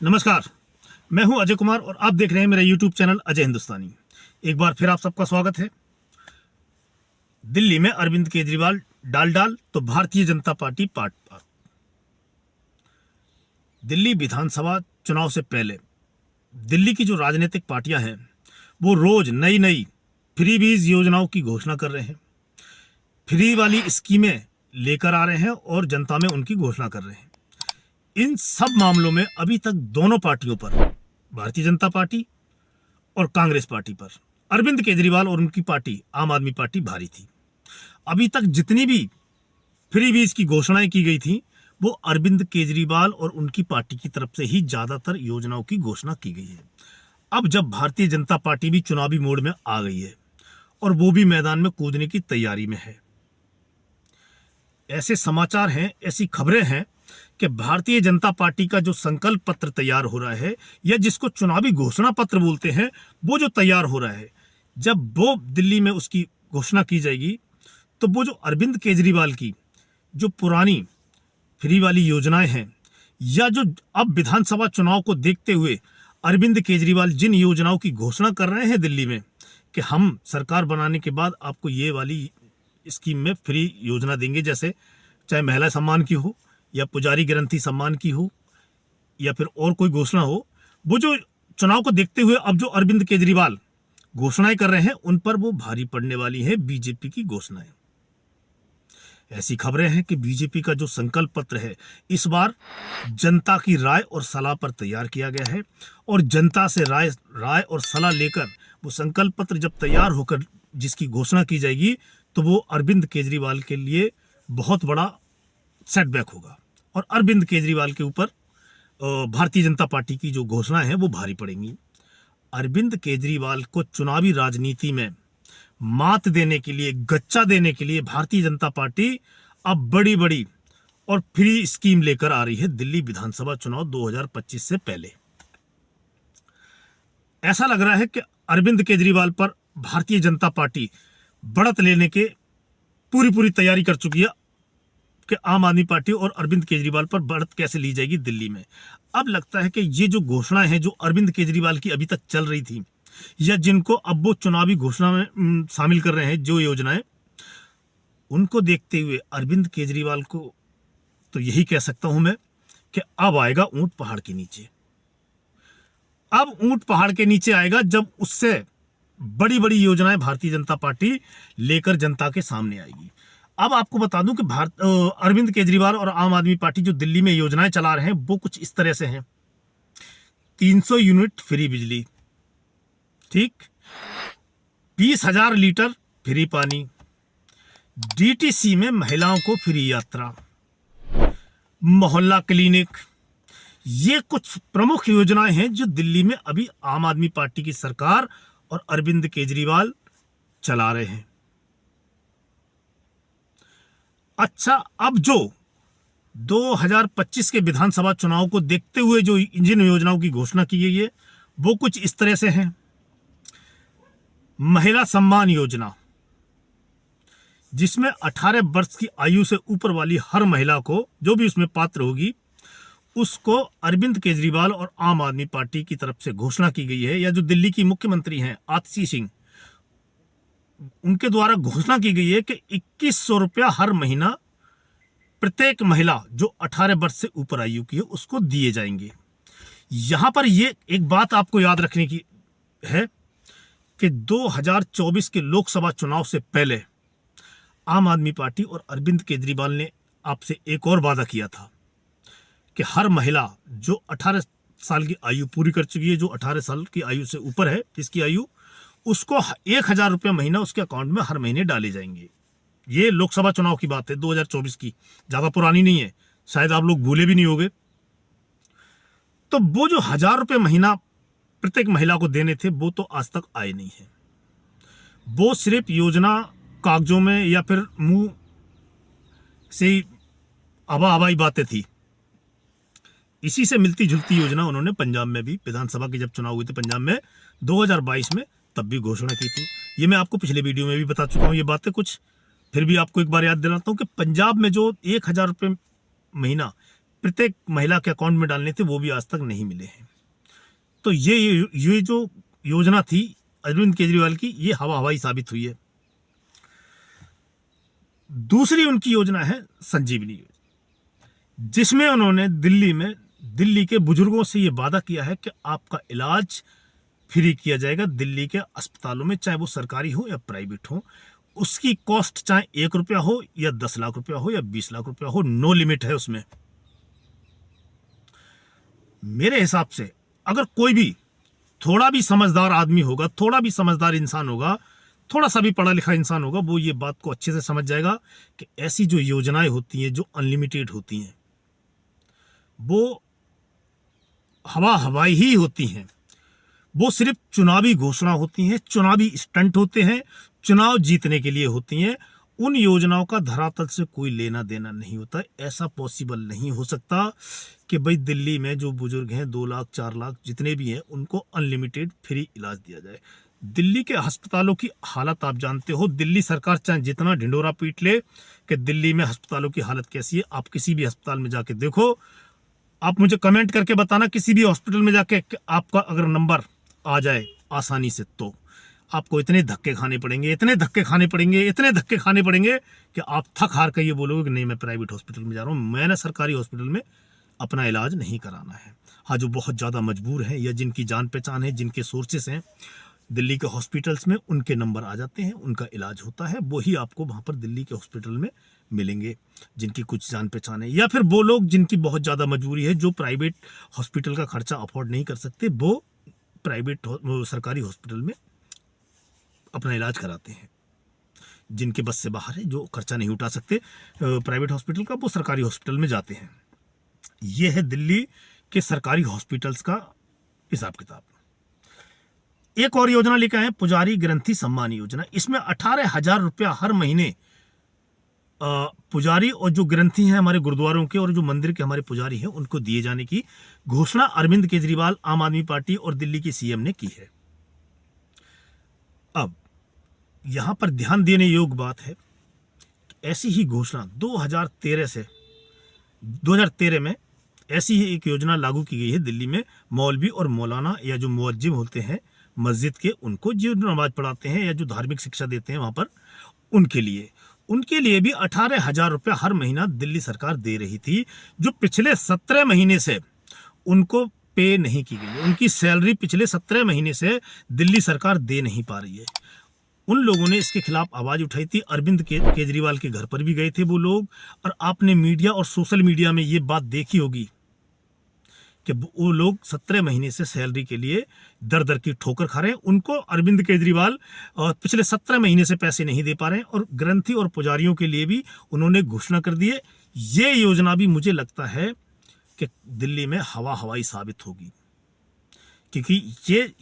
नमस्कार। मैं हूं अजय कुमार और आप देख रहे हैं मेरा यूट्यूब चैनल अजय हिंदुस्तानी। एक बार फिर आप सबका स्वागत है। दिल्ली में अरविंद केजरीवाल डाल डाल तो भारतीय जनता पार्टी पाट पाट। दिल्ली विधानसभा चुनाव से पहले दिल्ली की जो राजनीतिक पार्टियां हैं वो रोज नई नई फ्रीबीज योजनाओं की घोषणा कर रहे हैं, फ्री वाली स्कीमें लेकर आ रहे हैं और जनता में उनकी घोषणा कर रहे हैं। इन सब मामलों में अभी तक दोनों पार्टियों पर, भारतीय जनता पार्टी और कांग्रेस पार्टी पर, अरविंद केजरीवाल और उनकी पार्टी आम आदमी पार्टी भारी थी। अभी तक जितनी भी फ्रीबीज की घोषणाएं की गई थी वो अरविंद केजरीवाल और उनकी पार्टी की तरफ से ही ज्यादातर योजनाओं की घोषणा की गई है। अब जब भारतीय जनता पार्टी भी चुनावी मोड में आ गई है और वो भी मैदान में कूदने की तैयारी में है, ऐसे समाचार हैं, ऐसी खबरें हैं कि भारतीय जनता पार्टी का जो संकल्प पत्र तैयार हो रहा है या जिसको चुनावी घोषणा पत्र बोलते हैं, वो जो तैयार हो रहा है, जब वो दिल्ली में उसकी घोषणा की जाएगी तो वो जो अरविंद केजरीवाल की जो पुरानी फ्री वाली योजनाएं हैं या जो अब विधानसभा चुनाव को देखते हुए अरविंद केजरीवाल जिन योजनाओं की घोषणा कर रहे हैं दिल्ली में कि हम सरकार बनाने के बाद आपको ये वाली स्कीम में फ्री योजना देंगे, जैसे चाहे महिला सम्मान की हो या पुजारी ग्रंथि सम्मान की हो या फिर और कोई घोषणा हो, वो जो चुनाव को देखते हुए अब जो अरविंद केजरीवाल घोषणाएं कर रहे हैं उन पर वो भारी पड़ने वाली है बीजेपी की घोषणाएं। ऐसी खबरें हैं कि बीजेपी का जो संकल्प पत्र है इस बार जनता की राय और सलाह पर तैयार किया गया है और जनता से राय और सलाह लेकर वो संकल्प पत्र जब तैयार होकर जिसकी घोषणा की जाएगी तो वो अरविंद केजरीवाल के लिए बहुत बड़ा सेटबैक होगा और अरविंद केजरीवाल के ऊपर भारतीय जनता पार्टी की जो घोषणाएं हैं वो भारी पड़ेंगी। अरविंद केजरीवाल को चुनावी राजनीति में मात देने के लिए, गच्चा देने के लिए भारतीय जनता पार्टी अब बड़ी बड़ी और फ्री स्कीम लेकर आ रही है दिल्ली विधानसभा चुनाव 2025 से पहले। ऐसा लग रहा है कि अरविंद केजरीवाल पर भारतीय जनता पार्टी बढ़त लेने के पूरी तैयारी कर चुकी है कि आम आदमी पार्टी और अरविंद केजरीवाल पर बढ़त कैसे ली जाएगी दिल्ली में। अब लगता है कि ये जो घोषणाएं हैं जो अरविंद केजरीवाल की अभी तक चल रही थी या जिनको अब वो चुनावी घोषणा में शामिल कर रहे हैं जो योजनाएं, उनको देखते हुए अरविंद केजरीवाल को तो यही कह सकता हूं मैं कि अब आएगा ऊंट पहाड़ के नीचे। अब ऊंट पहाड़ के नीचे आएगा जब उससे बड़ी बड़ी योजनाएं भारतीय जनता पार्टी लेकर जनता के सामने आएगी। अब आपको बता दूं कि अरविंद केजरीवाल और आम आदमी पार्टी जो दिल्ली में योजनाएं चला रहे हैं वो कुछ इस तरह से हैं। 300 यूनिट फ्री बिजली, ठीक, 20,000 लीटर फ्री पानी, डीटीसी में महिलाओं को फ्री यात्रा, मोहल्ला क्लिनिक। ये कुछ प्रमुख योजनाएं हैं जो दिल्ली में अभी आम आदमी पार्टी की सरकार और अरविंद केजरीवाल चला रहे हैं। अच्छा, अब जो 2025 के विधानसभा चुनाव को देखते हुए जो जिन योजनाओं की घोषणा की गई है वो कुछ इस तरह से हैं। महिला सम्मान योजना, जिसमें 18 वर्ष की आयु से ऊपर वाली हर महिला को जो भी उसमें पात्र होगी उसको अरविंद केजरीवाल और आम आदमी पार्टी की तरफ से घोषणा की गई है, या जो दिल्ली की मुख्यमंत्री हैं आतिशी सिंह, उनके द्वारा घोषणा की गई है कि 2100 रुपया हर महीना प्रत्येक महिला जो 18 वर्ष से ऊपर आयु की है उसको दिए जाएंगे। यहां पर ये एक बात आपको याद रखने की है कि 2024 के लोकसभा चुनाव से पहले आम आदमी पार्टी और अरविंद केजरीवाल ने आपसे एक और वादा किया था कि हर महिला जो 18 साल की आयु पूरी कर चुकी है, जो 18 साल की आयु से ऊपर है इसकी आयु, उसको 1,000 रुपये महीना उसके अकाउंट में हर महीने डाले जाएंगे। ये लोकसभा चुनाव की बात है 2024 की, ज्यादा पुरानी नहीं है, शायद आप लोग भूले भी नहीं होंगे। तो वो जो 1,000 रुपये महीना प्रत्येक महिला को देने थे वो तो आज तक आए नहीं है। वो सिर्फ योजना कागजों में या फिर मुंह से हवाई बातें थी। इसी से मिलती जुलती योजना उन्होंने पंजाब में भी, विधानसभा के जब चुनाव हुए थे पंजाब में 2022 में, तब भी घोषणा की थी। ये मैं आपको पिछले वीडियो में भी बता चुका हूँ ये बातें कुछ, फिर भी आपको एक बार याद दिलाता हूँ कि पंजाब में जो 1,000 रुपये महीना प्रत्येक महिला के अकाउंट में डालने थे, वो भी आज तक नहीं मिले हैं। तो ये जो योजना थी अरविंद केजरीवाल की, ये हवाई साबित हुई है। दूसरी उनकी योजना है संजीवनी योजना, जिसमें उन्होंने दिल्ली के बुजुर्गों से ये वादा किया है कि आपका इलाज फ्री किया जाएगा दिल्ली के अस्पतालों में, चाहे वो सरकारी हो या प्राइवेट हो। उसकी कॉस्ट चाहे 1 रुपया हो या 10 लाख रुपया हो या 20 लाख रुपया हो, नो लिमिट है उसमें। मेरे हिसाब से अगर कोई भी थोड़ा भी समझदार आदमी होगा, थोड़ा भी समझदार इंसान होगा, थोड़ा सा भी पढ़ा लिखा इंसान होगा, वो ये बात को अच्छे से समझ जाएगा कि ऐसी जो योजनाएं होती हैं, जो अनलिमिटेड होती हैं, वो हवाई ही होती हैं। वो सिर्फ चुनावी घोषणा होती हैं, चुनावी स्टंट होते हैं, चुनाव जीतने के लिए होती हैं। उन योजनाओं का धरातल से कोई लेना देना नहीं होता। ऐसा पॉसिबल नहीं हो सकता कि भाई दिल्ली में जो बुजुर्ग हैं 2 लाख 4 लाख जितने भी हैं, उनको अनलिमिटेड फ्री इलाज दिया जाए। दिल्ली के अस्पतालों की हालत आप जानते हो। दिल्ली सरकार चाहे जितना ढिंडोरा पीट ले कि दिल्ली में अस्पतालों की हालत कैसी है, आप किसी भी अस्पताल में जाके देखो। आप मुझे कमेंट करके बताना, किसी भी हॉस्पिटल में जाके आपका अगर नंबर आ जाए आसानी से, तो आपको इतने धक्के खाने पड़ेंगे, इतने धक्के खाने पड़ेंगे कि आप थक हार कर ये बोलोगे कि नहीं, मैं प्राइवेट हॉस्पिटल में जा रहा हूँ, मैंने सरकारी हॉस्पिटल में अपना इलाज नहीं कराना है। हाँ, जो बहुत ज़्यादा मजबूर हैं या जिनकी जान पहचान है, जिनके सोर्सेस हैं दिल्ली के हॉस्पिटल्स में, उनके नंबर आ जाते हैं, उनका इलाज होता है, वो ही आपको वहाँ पर दिल्ली के हॉस्पिटल में मिलेंगे, जिनकी कुछ जान पहचान है। या फिर वो लोग जिनकी बहुत ज़्यादा मजबूरी है, जो प्राइवेट हॉस्पिटल का खर्चा अफोर्ड नहीं कर सकते, वो सरकारी हॉस्पिटल में अपना इलाज कराते हैं। जिनके बस से बाहर है, जो खर्चा नहीं उठा सकते प्राइवेट हॉस्पिटल का, वो सरकारी हॉस्पिटल में जाते हैं। यह है दिल्ली के सरकारी हॉस्पिटल्स का हिसाब किताब। एक और योजना लेकर आए, पुजारी ग्रंथी सम्मान योजना। इसमें 18,000 रुपया हर महीने पुजारी और जो ग्रंथी हैं हमारे गुरुद्वारों के और जो मंदिर के हमारे पुजारी हैं, उनको दिए जाने की घोषणा अरविंद केजरीवाल, आम आदमी पार्टी और दिल्ली की सीएम ने की है। अब यहां पर ध्यान देने योग्य बात है, ऐसी ही घोषणा 2013 में ऐसी ही एक योजना लागू की गई है दिल्ली में। मौलवी और मौलाना या जो मुअज्जिम होते हैं मस्जिद के, उनको जो नमाज पढ़ाते हैं या जो धार्मिक शिक्षा देते हैं वहां पर, उनके लिए भी 18,000 रुपया हर महीना दिल्ली सरकार दे रही थी, जो पिछले 17 महीने से उनको पे नहीं की गई है। उनकी सैलरी पिछले 17 महीने से दिल्ली सरकार दे नहीं पा रही है। उन लोगों ने इसके खिलाफ आवाज उठाई थी। अरविंद केजरीवाल के घर पर भी गए थे वो लोग, और आपने मीडिया और सोशल मीडिया में ये बात देखी होगी कि वो लोग 17 महीने से सैलरी के लिए दर दर की ठोकर खा रहे हैं। उनको अरविंद केजरीवाल पिछले 17 महीने से पैसे नहीं दे पा रहे हैं, और ग्रंथी और पुजारियों के लिए भी उन्होंने घोषणा कर दी है। ये योजना भी मुझे लगता है कि दिल्ली में हवाई साबित होगी, क्योंकि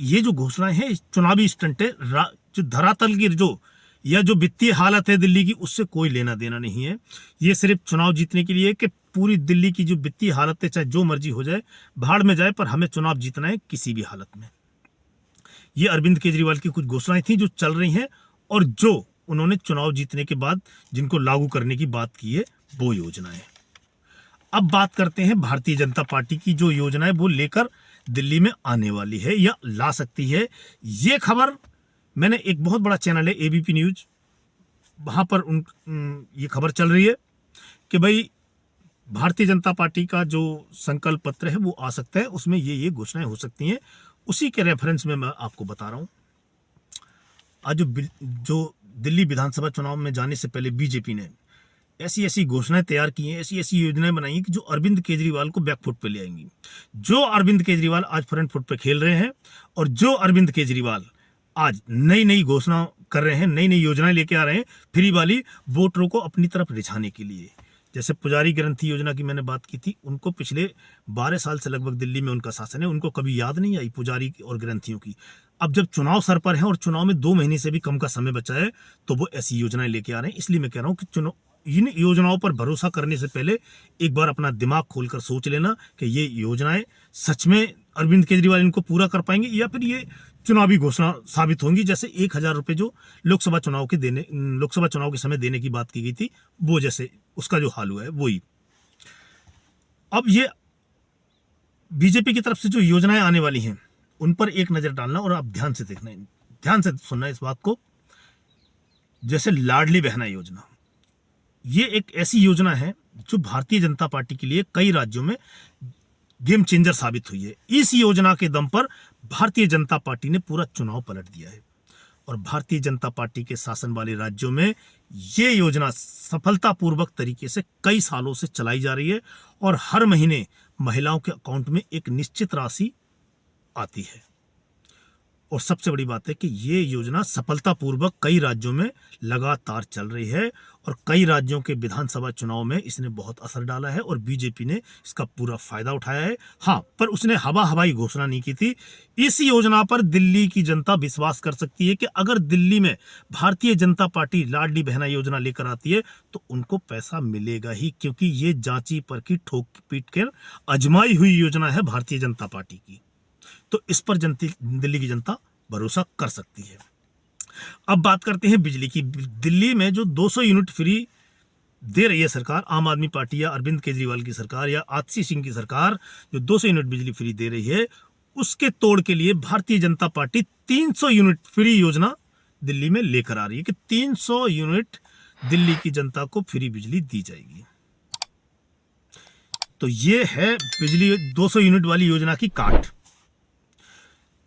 ये जो घोषणाएं हैं चुनावी स्टंट है। जो धरातल की जो वित्तीय हालत है दिल्ली की, उससे कोई लेना देना नहीं है। ये सिर्फ चुनाव जीतने के लिए कि पूरी दिल्ली की जो वित्तीय हालत है, चाहे जो मर्जी हो जाए, भाड़ में जाए, पर हमें चुनाव जीतना है किसी भी हालत में। ये अरविंद केजरीवाल की कुछ घोषणाएं थी जो चल रही हैं, और जो उन्होंने चुनाव जीतने के बाद जिनको लागू करने की बात की है, वो योजनाएं। अब बात करते हैं भारतीय जनता पार्टी की जो योजना है वो लेकर दिल्ली में आने वाली है या ला सकती है। ये खबर मैंने, एक बहुत बड़ा चैनल है एबीपी न्यूज, वहां पर ये खबर चल रही है कि भाई भारतीय जनता पार्टी का जो संकल्प पत्र है वो आ सकता है, उसमें ये घोषणाएं हो सकती हैं। उसी के रेफरेंस में मैं आपको बता रहा हूं। आज जो दिल्ली विधानसभा चुनाव में जाने से पहले बीजेपी ने ऐसी घोषणाएं तैयार की हैं, ऐसी योजनाएं बनाई हैं कि जो अरविंद केजरीवाल को बैकफुट पे ले आएंगी। जो अरविंद केजरीवाल आज फ्रंट फुट पे खेल रहे हैं, और जो अरविंद केजरीवाल आज नई घोषणा कर रहे हैं, नई योजनाएं लेके आ रहे हैं फ्री वाली, वोटरों को अपनी तरफ रिझाने के लिए। जैसे पुजारी ग्रंथी योजना की मैंने बात की थी, उनको पिछले 12 साल से लगभग दिल्ली में उनका शासन है, उनको कभी याद नहीं आई पुजारी और ग्रंथियों की। अब जब चुनाव सर पर है और चुनाव में 2 महीने से भी कम का समय बचा है, तो वो ऐसी योजनाएं लेके आ रहे हैं। इसलिए मैं कह रहा हूं कि इन योजनाओं पर भरोसा करने से पहले एक बार अपना दिमाग खोलकर सोच लेना कि ये योजनाएं सच में अरविंद केजरीवाल इनको पूरा कर पाएंगे, या फिर ये चुनावी घोषणा साबित होंगी। जैसे 1,000 रुपए जो लोकसभा चुनाव के समय देने की बात की गई थी, वो जैसे उसका जो हाल हुआ है वही। अब ये बीजेपी की तरफ से जो योजनाएं आने वाली हैं उन पर एक नजर डालना और आप ध्यान से देखना, ध्यान से सुनना इस बात को। जैसे लाडली बहना योजना, ये एक ऐसी योजना है जो भारतीय जनता पार्टी के लिए कई राज्यों में गेम चेंजर साबित हुई है। इस योजना के दम पर भारतीय जनता पार्टी ने पूरा चुनाव पलट दिया है और भारतीय जनता पार्टी के शासन वाले राज्यों में ये योजना सफलतापूर्वक तरीके से कई सालों से चलाई जा रही है और हर महीने महिलाओं के अकाउंट में एक निश्चित राशि आती है। और सबसे बड़ी बात है कि ये योजना सफलतापूर्वक कई राज्यों में लगातार चल रही है और कई राज्यों के विधानसभा चुनाव में इसने बहुत असर डाला है और बीजेपी ने इसका पूरा फायदा उठाया है। हाँ, पर उसने हवाई घोषणा नहीं की थी। इस योजना पर दिल्ली की जनता विश्वास कर सकती है कि अगर दिल्ली में भारतीय जनता पार्टी लाडली बहना योजना लेकर आती है तो उनको पैसा मिलेगा ही, क्योंकि ये जांची परखी ठोक पीट कर आजमाई हुई योजना है भारतीय जनता पार्टी की। तो इस पर दिल्ली की जनता भरोसा कर सकती है। अब बात करते हैं बिजली की। दिल्ली में जो 200 यूनिट फ्री दे रही है सरकार, आम आदमी पार्टी या अरविंद केजरीवाल की सरकार या आतिशी सिंह की सरकार, जो 200 यूनिट बिजली फ्री दे रही है, उसके तोड़ के लिए Bharatiya Janata party 300 unit free योजना दिल्ली में लेकर आ रही है कि 300 यूनिट दिल्ली की जनता को फ्री बिजली दी जाएगी। तो ये है बिजली 200 यूनिट वाली योजना की काट।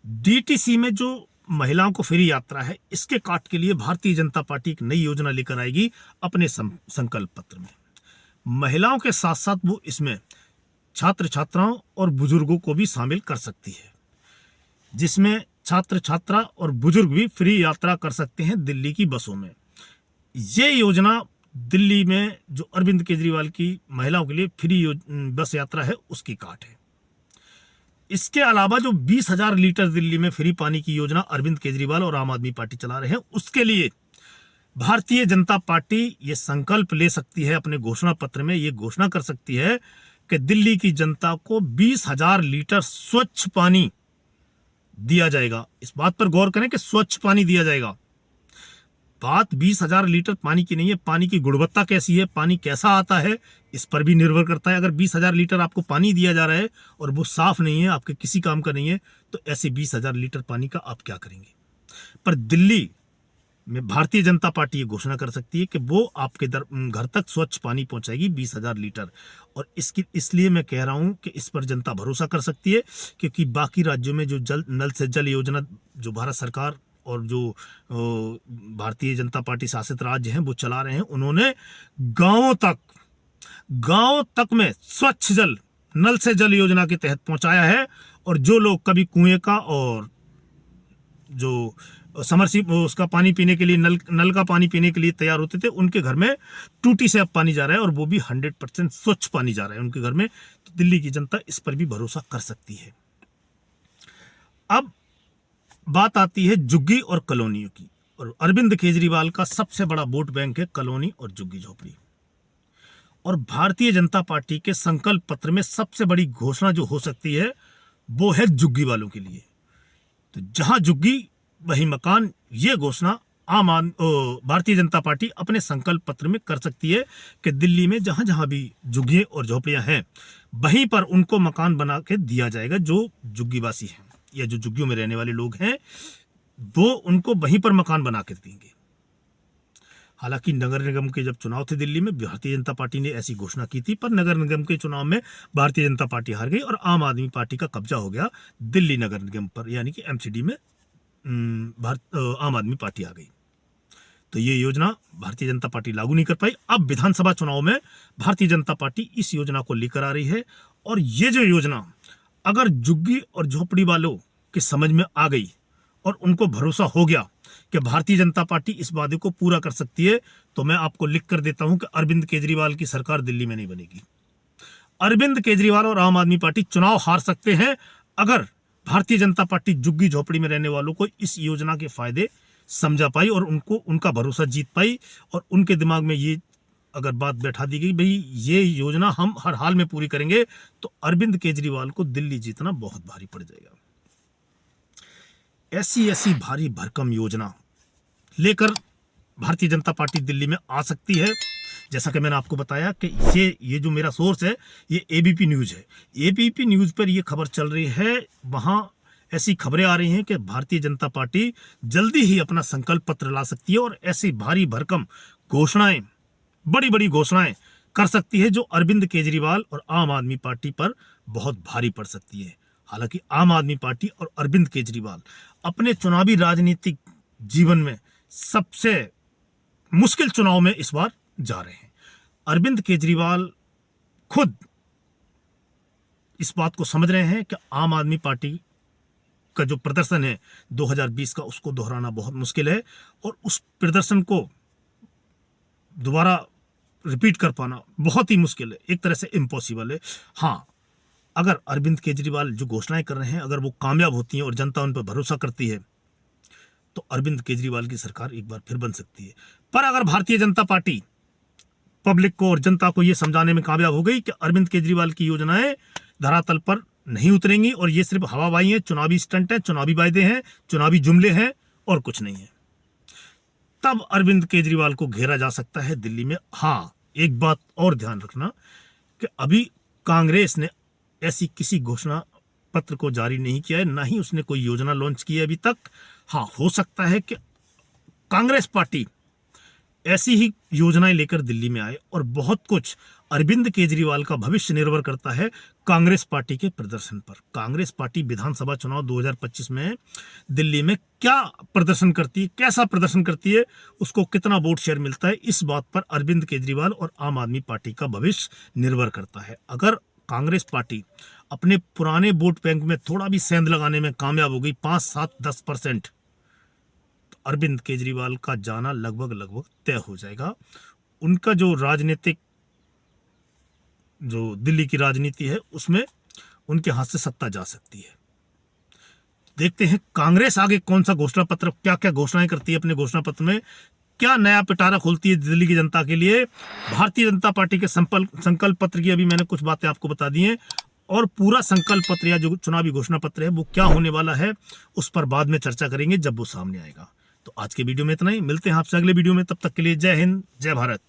डीटीसी में जो महिलाओं को फ्री यात्रा है, इसके काट के लिए भारतीय जनता पार्टी एक नई योजना लेकर आएगी अपने संकल्प पत्र में। महिलाओं के साथ साथ वो इसमें छात्र छात्राओं और बुजुर्गों को भी शामिल कर सकती है, जिसमें छात्र छात्रा और बुजुर्ग भी फ्री यात्रा कर सकते हैं दिल्ली की बसों में। ये योजना दिल्ली में जो अरविंद केजरीवाल की महिलाओं के लिए फ्री बस यात्रा है उसकी काट है। इसके अलावा जो 20,000 लीटर दिल्ली में फ्री पानी की योजना अरविंद केजरीवाल और आम आदमी पार्टी चला रहे हैं, उसके लिए भारतीय जनता पार्टी ये संकल्प ले सकती है, अपने घोषणा पत्र में ये घोषणा कर सकती है कि दिल्ली की जनता को 20,000 लीटर स्वच्छ पानी दिया जाएगा। इस बात पर गौर करें कि स्वच्छ पानी दिया जाएगा। बात 20,000 लीटर पानी की नहीं है, पानी की गुणवत्ता कैसी है, पानी कैसा आता है, इस पर भी निर्भर करता है। अगर 20,000 लीटर आपको पानी दिया जा रहा है और वो साफ नहीं है, आपके किसी काम का नहीं है, तो ऐसे 20,000 लीटर पानी का आप क्या करेंगे। पर दिल्ली में भारतीय जनता पार्टी ये घोषणा कर सकती है कि वो आपके घर तक स्वच्छ पानी पहुंचाएगी 20,000 लीटर। और इसलिए मैं कह रहा हूं कि इस पर जनता भरोसा कर सकती है, क्योंकि बाकी राज्यों में जो नल से जल योजना जो भारत सरकार और जो भारतीय जनता पार्टी शासित राज्य हैं वो चला रहे हैं, उन्होंने गांवों तक में स्वच्छ जल नल से जल योजना के तहत पहुंचाया है। और जो लोग कभी कुएं का और जो उसका पानी पीने के लिए नल का पानी पीने के लिए तैयार होते थे, उनके घर में टूटी से अब पानी जा रहा है और वो भी 100% स्वच्छ पानी जा रहा है उनके घर में। तो दिल्ली की जनता इस पर भी भरोसा कर सकती है। अब बात आती है झुग्गी और कॉलोनियों की, और अरविंद केजरीवाल का सबसे बड़ा वोट बैंक है कॉलोनी और झुग्गी झोपड़ी। और भारतीय जनता पार्टी के संकल्प पत्र में सबसे बड़ी घोषणा जो हो सकती है वो है झुग्गी वालों के लिए। तो जहां झुग्गी वही मकान, ये घोषणा भारतीय जनता पार्टी अपने संकल्प पत्र में कर सकती है कि दिल्ली में जहां जहां भी झुग्गियां और झोपड़ियां हैं, वहीं पर उनको मकान बना के दिया जाएगा। जो झुग्गीवासी हैं या जो झुग्गियों में रहने वाले लोग हैं, वो उनको वहीं पर मकान बना के देंगे। हालांकि नगर निगम के जब चुनाव थे दिल्ली में, भारतीय जनता पार्टी ने ऐसी घोषणा की थी, पर नगर निगम के चुनाव में भारतीय जनता पार्टी हार गई और आम आदमी पार्टी का कब्जा हो गया दिल्ली नगर निगम पर, यानी कि एमसीडी में आम आदमी पार्टी आ गई। तो ये योजना भारतीय जनता पार्टी लागू नहीं कर पाई। अब विधानसभा चुनाव में भारतीय जनता पार्टी इस योजना को लेकर आ रही है। और ये जो योजना अगर झुग्गी और झोपड़ी वालों के समझ में आ गई और उनको भरोसा हो गया कि भारतीय जनता पार्टी इस वादे को पूरा कर सकती है, तो मैं आपको लिख कर देता हूं कि अरविंद केजरीवाल की सरकार दिल्ली में नहीं बनेगी। अरविंद केजरीवाल और आम आदमी पार्टी चुनाव हार सकते हैं अगर भारतीय जनता पार्टी झुग्गी झोपड़ी में रहने वालों को इस योजना के फायदे समझा पाई और उनका भरोसा जीत पाई, और उनके दिमाग में ये अगर बात बैठा दी गई, भाई ये योजना हम हर हाल में पूरी करेंगे, तो अरविंद केजरीवाल को दिल्ली जीतना बहुत भारी पड़ जाएगा। ऐसी भारी भरकम योजना लेकर भारतीय जनता पार्टी दिल्ली में आ सकती है, जैसा कि मैंने आपको बताया कि ये जो मेरा सोर्स है ये एबीपी न्यूज़ है। एबीपी न्यूज़ पर ये खबर चल रही है, वहाँ ऐसी खबरें आ रही हैं कि भारतीय जनता पार्टी जल्दी ही अपना संकल्प पत्र ला सकती है और ऐसी भारी भरकम घोषणाएं, बड़ी बड़ी घोषणाएं कर सकती है जो अरविंद केजरीवाल और आम आदमी पार्टी पर बहुत भारी पड़ सकती है। हालांकि आम आदमी पार्टी और अरविंद केजरीवाल अपने चुनावी राजनीतिक जीवन में सबसे मुश्किल चुनाव में इस बार जा रहे हैं। अरविंद केजरीवाल खुद इस बात को समझ रहे हैं कि आम आदमी पार्टी का जो प्रदर्शन है 2020 का, उसको दोहराना बहुत मुश्किल है और उस प्रदर्शन को दोबारा रिपीट कर पाना बहुत ही मुश्किल है, एक तरह से इम्पॉसिबल है। हाँ, अगर अरविंद केजरीवाल जो घोषणाएं कर रहे हैं अगर वो कामयाब होती हैं और जनता उन पर भरोसा करती है तो अरविंद केजरीवाल की सरकार एक बार फिर बन सकती है। पर अगर भारतीय जनता पार्टी पब्लिक को और जनता को यह समझाने में कामयाब हो गई कि अरविंद केजरीवाल की योजनाएं धरातल पर नहीं उतरेंगी और ये सिर्फ हवाबाजी है, चुनावी स्टंट है, चुनावी वायदे हैं, चुनावी जुमले हैं और कुछ नहीं है, तब अरविंद केजरीवाल को घेरा जा सकता है दिल्ली में। हाँ, एक बात और ध्यान रखना कि अभी कांग्रेस ने ऐसी किसी घोषणा पत्र को जारी नहीं किया है, ना ही उसने कोई योजना लॉन्च की है अभी तक। हाँ, हो सकता है कि कांग्रेस पार्टी ऐसी ही योजनाएं लेकर दिल्ली में आए और बहुत कुछ अरविंद केजरीवाल का भविष्य निर्भर करता है कांग्रेस पार्टी के प्रदर्शन पर। कांग्रेस पार्टी विधानसभा चुनाव 2025 में दिल्ली में क्या प्रदर्शन करती है, कैसा प्रदर्शन करती है, उसको कितना वोट शेयर मिलता है, इस बात पर अरविंद केजरीवाल और आम आदमी पार्टी का भविष्य निर्भर करता है। अगर कांग्रेस पार्टी अपने पुराने वोट बैंक में थोड़ा भी सेंध लगाने में कामयाब हो गई, 5, 7, 10%, तो अरविंद केजरीवाल का जाना लगभग तय हो जाएगा। उनका जो राजनीतिक, जो दिल्ली की राजनीति है, उसमें उनके हाथ से सत्ता जा सकती है। देखते हैं कांग्रेस आगे कौन सा घोषणा पत्र, क्या क्या घोषणाएं करती है अपने घोषणा पत्र में, क्या नया पिटारा खोलती है दिल्ली की जनता के लिए। भारतीय जनता पार्टी के संकल्प पत्र की अभी मैंने कुछ बातें आपको बता दी हैं और पूरा संकल्प पत्र या जो चुनावी घोषणा पत्र है वो क्या होने वाला है उस पर बाद में चर्चा करेंगे जब वो सामने आएगा। तो आज के वीडियो में इतना ही, मिलते हैं आपसे अगले वीडियो में, तब तक के लिए जय हिंद, जय भारत।